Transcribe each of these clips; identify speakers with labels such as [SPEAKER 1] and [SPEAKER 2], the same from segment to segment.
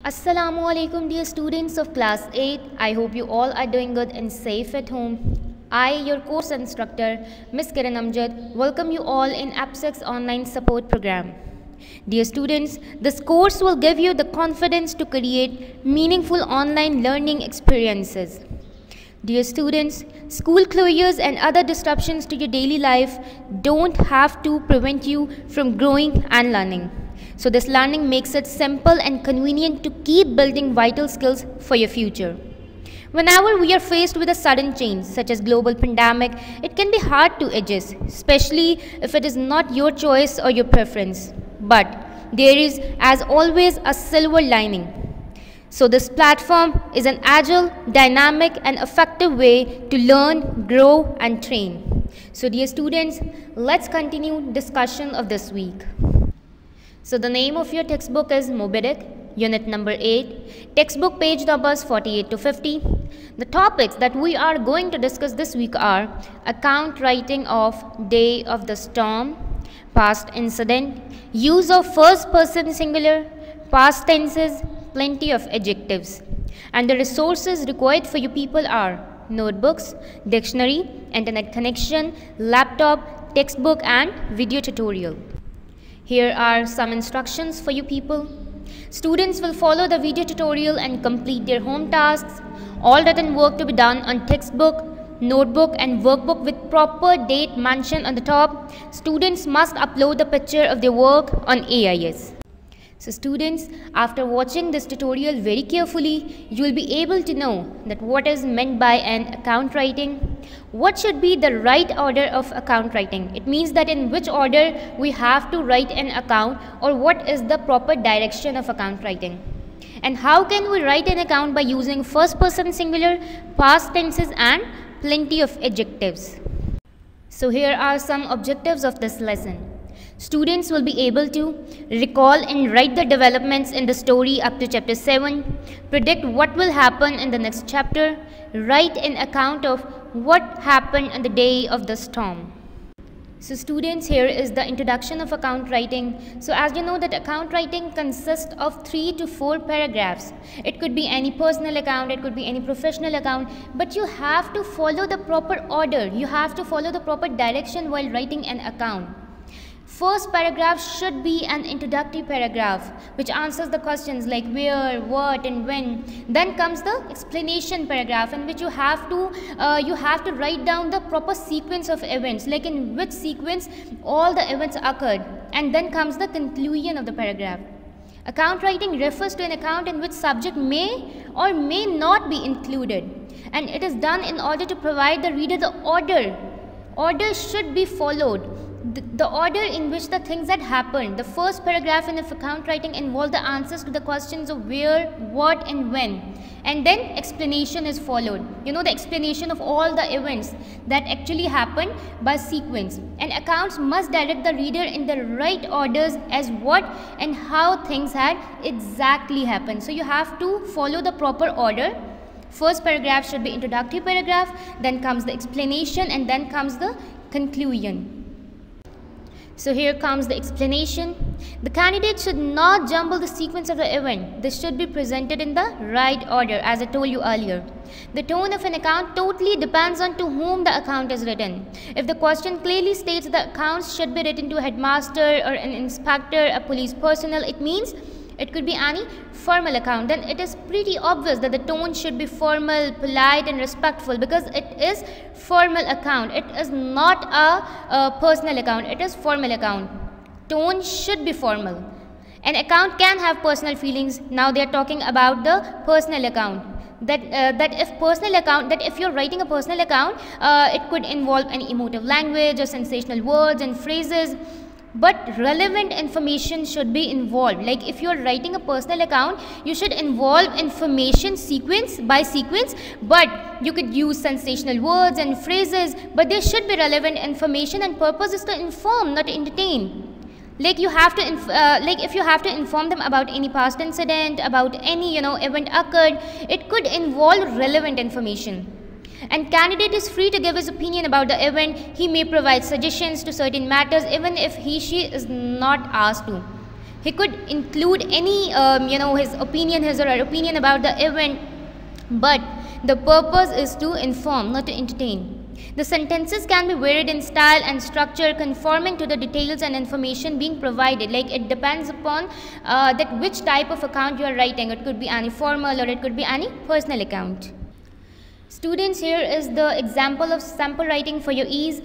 [SPEAKER 1] Assalamu alaikum dear students of class 8. I hope you all are doing good and safe at home. I, your course instructor, Ms. Kiran Amjad, welcome you all in AppSec's online support program. Dear students, this course will give you the confidence to create meaningful online learning experiences. Dear students, school closures and other disruptions to your daily life don't have to prevent you from growing and learning. So this learning makes it simple and convenient to keep building vital skills for your future. Whenever we are faced with a sudden change, such as global pandemic, it can be hard to adjust, especially if it is not your choice or your preference. But there is, as always, a silver lining. So this platform is an agile, dynamic and effective way to learn, grow and train. So dear students, let's continue discussion of this week. So the name of your textbook is Moby, unit number 8, textbook page numbers 48 to 50. The topics that we are going to discuss this week are account writing of day of the storm, past incident, use of first person singular, past tenses, plenty of adjectives. And the resources required for you people are notebooks, dictionary, internet connection, laptop, textbook and video tutorial. Here are some instructions for you people. Students will follow the video tutorial and complete their home tasks. All written work to be done on textbook, notebook and workbook with proper date mentioned on the top. Students must upload the picture of their work on AIS. So students, after watching this tutorial very carefully, you will be able to know that what is meant by an account writing, what should be the right order of account writing. It means that in which order we have to write an account or what is the proper direction of account writing. And how can we write an account by using first person singular, past tenses and plenty of adjectives. So here are some objectives of this lesson. Students will be able to recall and write the developments in the story up to chapter 7, predict what will happen in the next chapter, write an account of what happened on the day of the storm. So students, here is the introduction of account writing. So as you know that account writing consists of 3 to 4 paragraphs. It could be any personal account, it could be any professional account, but you have to follow the proper order. You have to follow the proper direction while writing an account. First paragraph should be an introductory paragraph which answers the questions like where, what and when. Then comes the explanation paragraph in which you have to write down the proper sequence of events, like in which sequence all the events occurred. And then comes the conclusion of the paragraph. Account writing refers to an account in which subject may or may not be included, and it is done in order to provide the reader the order. Order should be followed. The order in which the things that happened. The first paragraph in account writing involves the answers to the questions of where, what and when. And then explanation is followed. You know, the explanation of all the events that actually happened by sequence. And accounts must direct the reader in the right orders as what and how things had exactly happened. So you have to follow the proper order. First paragraph should be introductory paragraph, then comes the explanation and then comes the conclusion. So here comes the explanation. The candidate should not jumble the sequence of the event. This should be presented in the right order, as I told you earlier. The tone of an account totally depends on to whom the account is written. If the question clearly states the accounts should be written to a headmaster or an inspector, a police personnel, it means it could be any formal account. Then it is pretty obvious that the tone should be formal, polite and respectful because it is formal account. It is not a personal account. It is formal account. Tone should be formal. An account can have personal feelings. Now they are talking about the personal account. That if you're writing a personal account, it could involve any emotive language or sensational words and phrases. But relevant information should be involved. Like if you're writing a personal account, you should involve information sequence by sequence, but you could use sensational words and phrases, but there should be relevant information, and purpose is to inform, not to entertain. Like you have to if you have to inform them about any past incident, about any event occurred, it could involve relevant information. And candidate is free to give his opinion about the event. He may provide suggestions to certain matters even if he/she is not asked to. He could include any, his or her opinion about the event, but the purpose is to inform, not to entertain. The sentences can be varied in style and structure, conforming to the details and information being provided. Like, it depends upon that which type of account you are writing. It could be any formal or it could be any personal account. Students, here is the example of sample writing for your ease.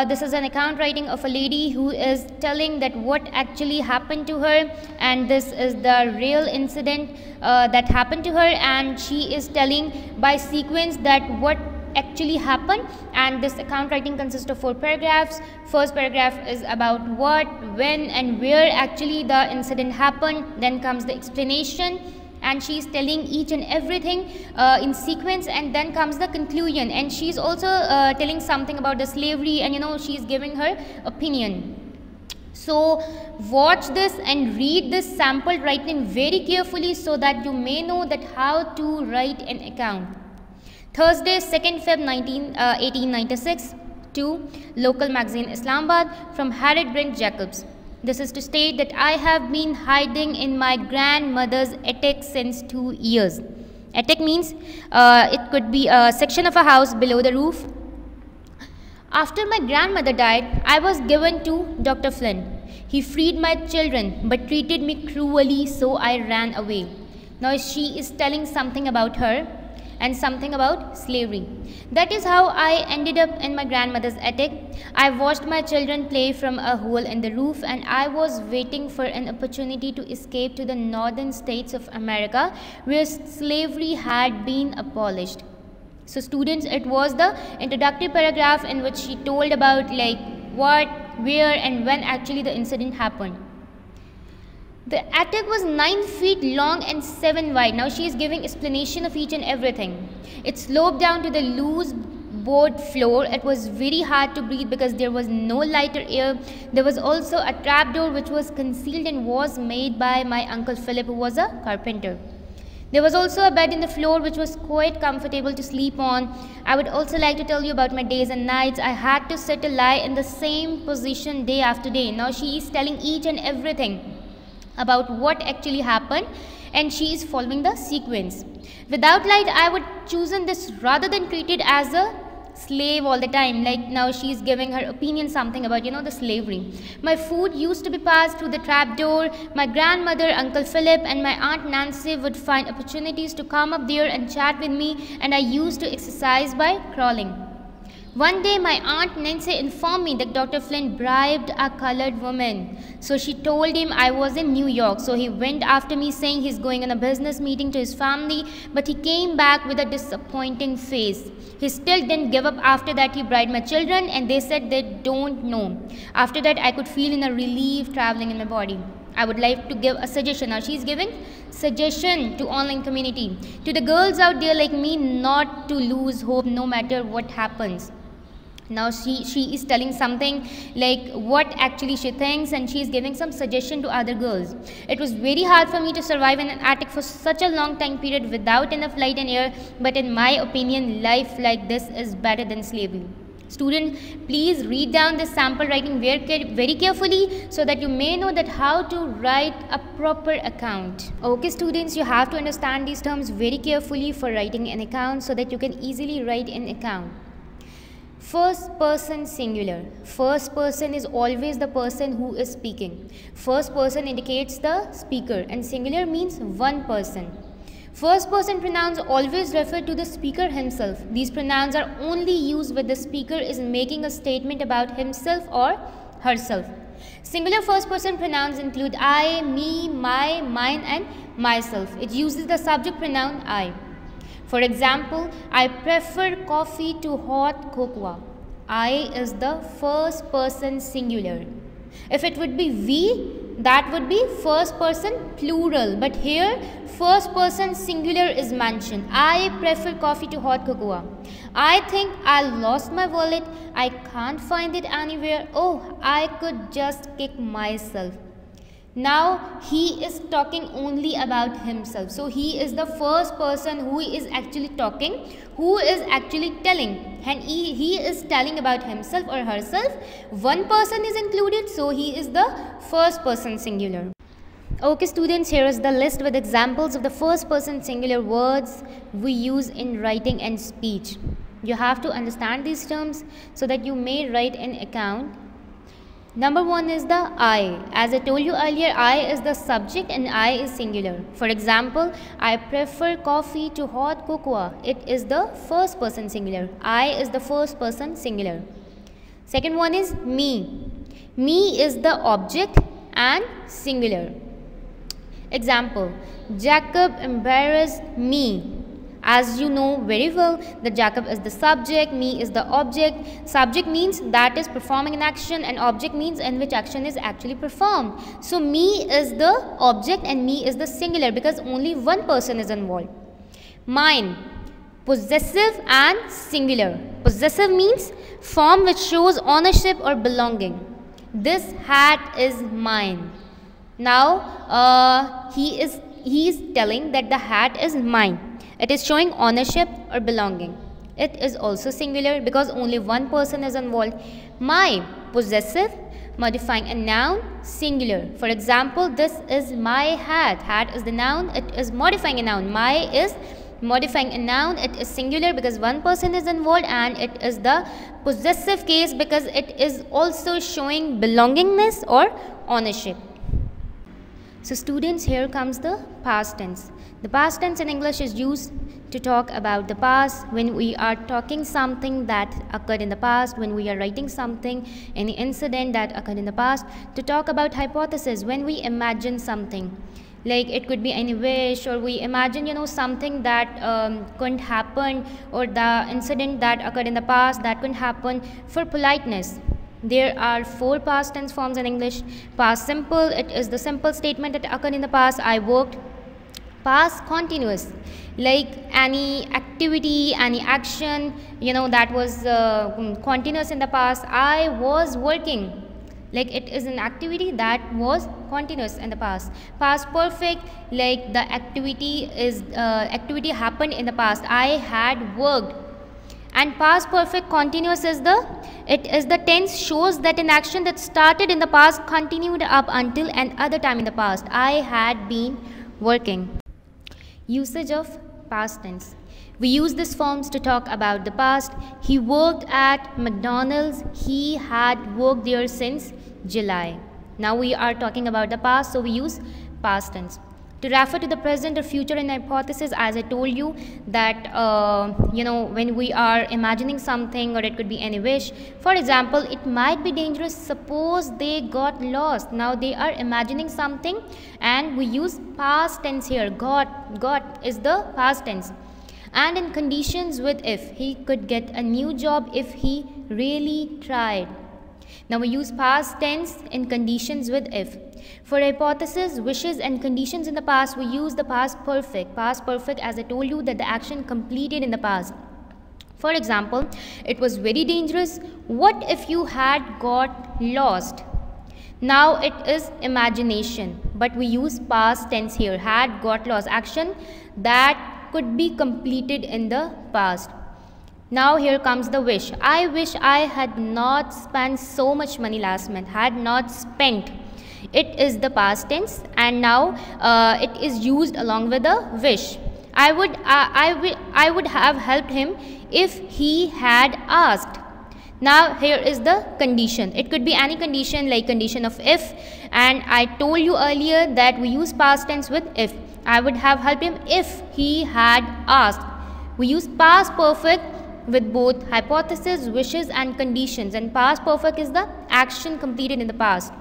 [SPEAKER 1] This is an account writing of a lady who is telling that what actually happened to her, and this is the real incident that happened to her, and she is telling by sequence that what actually happened. And this account writing consists of 4 paragraphs. First paragraph is about what, when and where actually the incident happened. Then comes the explanation, and she is telling each and everything in sequence, and then comes the conclusion, and she is also telling something about the slavery, and she is giving her opinion. So watch this and read this sample writing very carefully so that you may know that how to write an account. Thursday, 2nd Feb 1896, to local magazine Islamabad, from Harriet Brent Jacobs. This is to state that I have been hiding in my grandmother's attic since 2 years. Attic means it could be a section of a house below the roof. After my grandmother died, I was given to Dr. Flynn. He freed my children but treated me cruelly, so I ran away. Now she is telling something about her and something about slavery. That is how I ended up in my grandmother's attic. I watched my children play from a hole in the roof, and I was waiting for an opportunity to escape to the northern states of America, where slavery had been abolished. So students, it was the introductory paragraph in which she told about like what, where and when actually the incident happened. The attic was 9 feet long and 7 wide. Now she is giving explanation of each and everything. It sloped down to the loose board floor. It was very hard to breathe because there was no light or air. There was also a trapdoor which was concealed and was made by my Uncle Philip, who was a carpenter. There was also a bed in the floor which was quite comfortable to sleep on. I would also like to tell you about my days and nights. I had to sit and lie in the same position day after day. Now she is telling each and everything about what actually happened, and she is following the sequence. Without light, I would chosen this rather than treated as a slave all the time. Like now she is giving her opinion something about the slavery. My food used to be passed through the trapdoor. My grandmother, Uncle Philip and my Aunt Nancy would find opportunities to come up there and chat with me, and I used to exercise by crawling. One day my Aunt Nancy informed me that Dr. Flynn bribed a colored woman. So she told him I was in New York. So he went after me saying he's going on a business meeting to his family, but he came back with a disappointing face. He still didn't give up. After that he bribed my children, and they said they don't know. After that I could feel in a relief traveling in my body. I would like to give a suggestion. Now she is giving suggestion to online community, to the girls out there like me, not to lose hope no matter what happens. Now she is telling something like what actually she thinks, and she is giving some suggestion to other girls. It was very hard for me to survive in an attic for such a long time period without enough light and air, but in my opinion life like this is better than slavery. Student, please read down this sample writing very carefully so that you may know that how to write a proper account. Okay students, you have to understand these terms very carefully for writing an account so that you can easily write an account. First person singular. First person is always the person who is speaking. First person indicates the speaker, and singular means one person. First person pronouns always refer to the speaker himself. These pronouns are only used when the speaker is making a statement about himself or herself. Singular first person pronouns include I, me, my, mine and myself. It uses the subject pronoun I. For example, I prefer coffee to hot cocoa. I is the first person singular. If it would be we, that would be first person plural. But here, first person singular is mentioned. I prefer coffee to hot cocoa. I think I lost my wallet. I can't find it anywhere. Oh, I could just kick myself. Now he is talking only about himself. So he is the first person who is actually talking, who is actually telling, and he is telling about himself or herself. One person is included, so he is the first person singular. Okay students, here is the list with examples of the first person singular words we use in writing and speech. You have to understand these terms so that you may write an account. Number 1 is the I. As I told you earlier, I is the subject and I is singular. For example, I prefer coffee to hot cocoa. It is the first person singular. I is the first person singular. Second one is me. Me is the object and singular. Example, Jacob embarrassed me. As you know very well that Jacob is the subject, me is the object. Subject means that is performing an action and object means in which action is actually performed. So me is the object and me is the singular because only one person is involved. Mine, possessive and singular. Possessive means form which shows ownership or belonging. This hat is mine. Now he is telling that the hat is mine. It is showing ownership or belonging. It is also singular because only one person is involved. My, possessive, modifying a noun, singular. For example, this is my hat. Hat is the noun, it is modifying a noun. My is modifying a noun, it is singular because one person is involved, and it is the possessive case because it is also showing belongingness or ownership. So students, here comes the past tense. The past tense in English is used to talk about the past when we are talking something that occurred in the past, when we are writing something, any incident that occurred in the past, to talk about hypothesis when we imagine something. Like it could be any wish, or we imagine something that couldn't happen, or the incident that occurred in the past that couldn't happen. For politeness, there are 4 past tense forms in English. Past simple, it is the simple statement that occurred in the past, I worked. Past continuous, like any activity, any action, that was continuous in the past. I was working, like it is an activity that was continuous in the past. Past perfect, like the activity happened in the past, I had worked. And past perfect continuous is the tense shows that an action that started in the past continued up until another time in the past. I had been working. Usage of past tense. We use these forms to talk about the past. He worked at McDonald's. He had worked there since July. Now we are talking about the past, so we use past tense. To refer to the present or future in hypothesis, as I told you that when we are imagining something, or it could be any wish. For example, it might be dangerous, suppose they got lost. Now they are imagining something and we use past tense here. Got is the past tense. And in conditions with if, he could get a new job if he really tried. Now we use past tense in conditions with if. For hypothesis, wishes and conditions in the past, we use the past perfect. Past perfect, as I told you, that the action completed in the past. For example, it was very dangerous. What if you had got lost? Now it is imagination, but we use past tense here. Had got lost, action that could be completed in the past. Now here comes the wish. I wish I had not spent so much money last month. Had not spent. It is the past tense, and now it is used along with the wish. I would have helped him if he had asked. Now here is the condition. It could be any condition, like condition of if, and I told you earlier that we use past tense with if. I would have helped him if he had asked. We use past perfect with both hypothesis, wishes and conditions, and past perfect is the action completed in the past.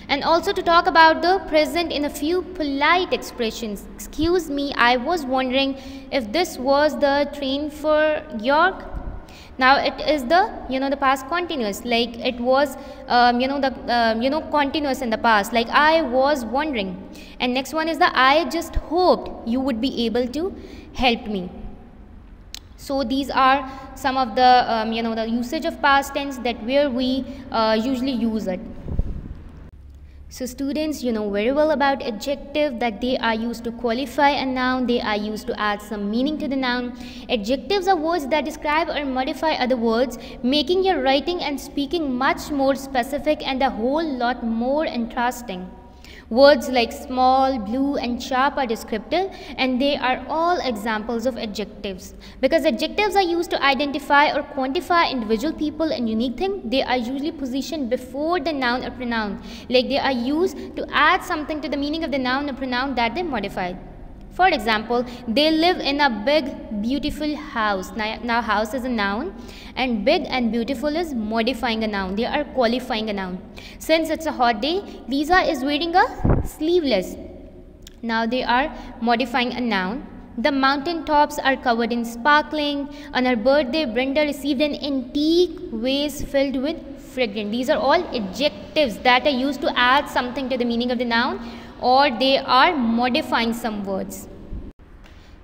[SPEAKER 1] And also to talk about the present in a few polite expressions. Excuse me, I was wondering if this was the train for York. Now it is the past continuous, like it was continuous in the past, like I was wondering. And next one is the I just hoped you would be able to help me. So these are some of the the usage of past tense that where we usually use it. So students, you know very well about adjective, that they are used to qualify a noun, they are used to add some meaning to the noun. Adjectives are words that describe or modify other words, making your writing and speaking much more specific and a whole lot more interesting. Words like small, blue and sharp are descriptive, and they are all examples of adjectives. Because adjectives are used to identify or quantify individual people and unique things, they are usually positioned before the noun or pronoun. Like they are used to add something to the meaning of the noun or pronoun that they modify. For example, they live in a big, beautiful house. Now house is a noun, and big and beautiful is modifying a noun. They are qualifying a noun. Since it's a hot day, Lisa is wearing a sleeveless. Now they are modifying a noun. The mountain tops are covered in sparkling. On her birthday, Brenda received an antique vase filled with fragrance. These are all adjectives that are used to add something to the meaning of the noun, or they are modifying some words.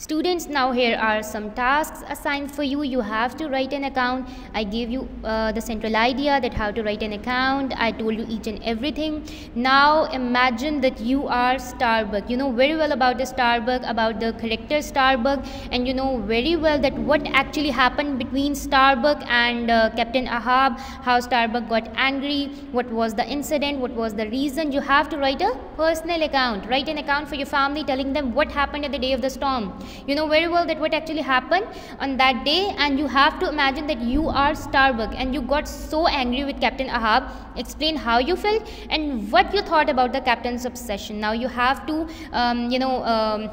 [SPEAKER 1] Students, now here are some tasks assigned for you. You have to write an account. I gave you the central idea that how to write an account. I told you each and everything. Now imagine that you are Starbuck. You know very well about the Starbuck, about the character Starbuck, and you know very well that what actually happened between Starbuck and Captain Ahab, how Starbuck got angry, what was the incident, what was the reason. You have to write a personal account. Write an account for your family telling them what happened at the day of the storm. You know very well that what actually happened on that day, and you have to imagine that you are Starbuck and you got so angry with Captain Ahab. Explain how you felt and what you thought about the captain's obsession. Now you have to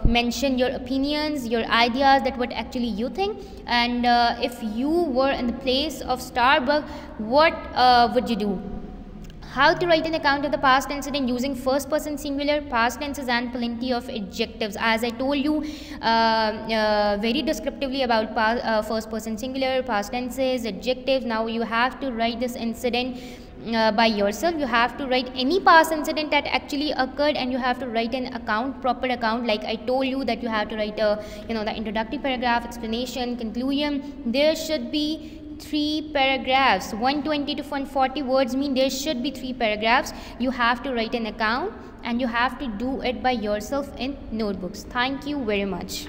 [SPEAKER 1] mention your opinions, your ideas, that what actually you think, and if you were in the place of Starbuck, what would you do? How to write an account of the past incident using first person singular, past tenses and plenty of adjectives. As I told you very descriptively about first person singular, past tenses, adjectives. Now you have to write this incident by yourself. You have to write any past incident that actually occurred, and you have to write an account, proper account. Like I told you that you have to write the introductory paragraph, explanation, conclusion. There should be 3 paragraphs. 120 to 140 words mean there should be 3 paragraphs. You have to write an account, and you have to do it by yourself in notebooks. Thank you very much.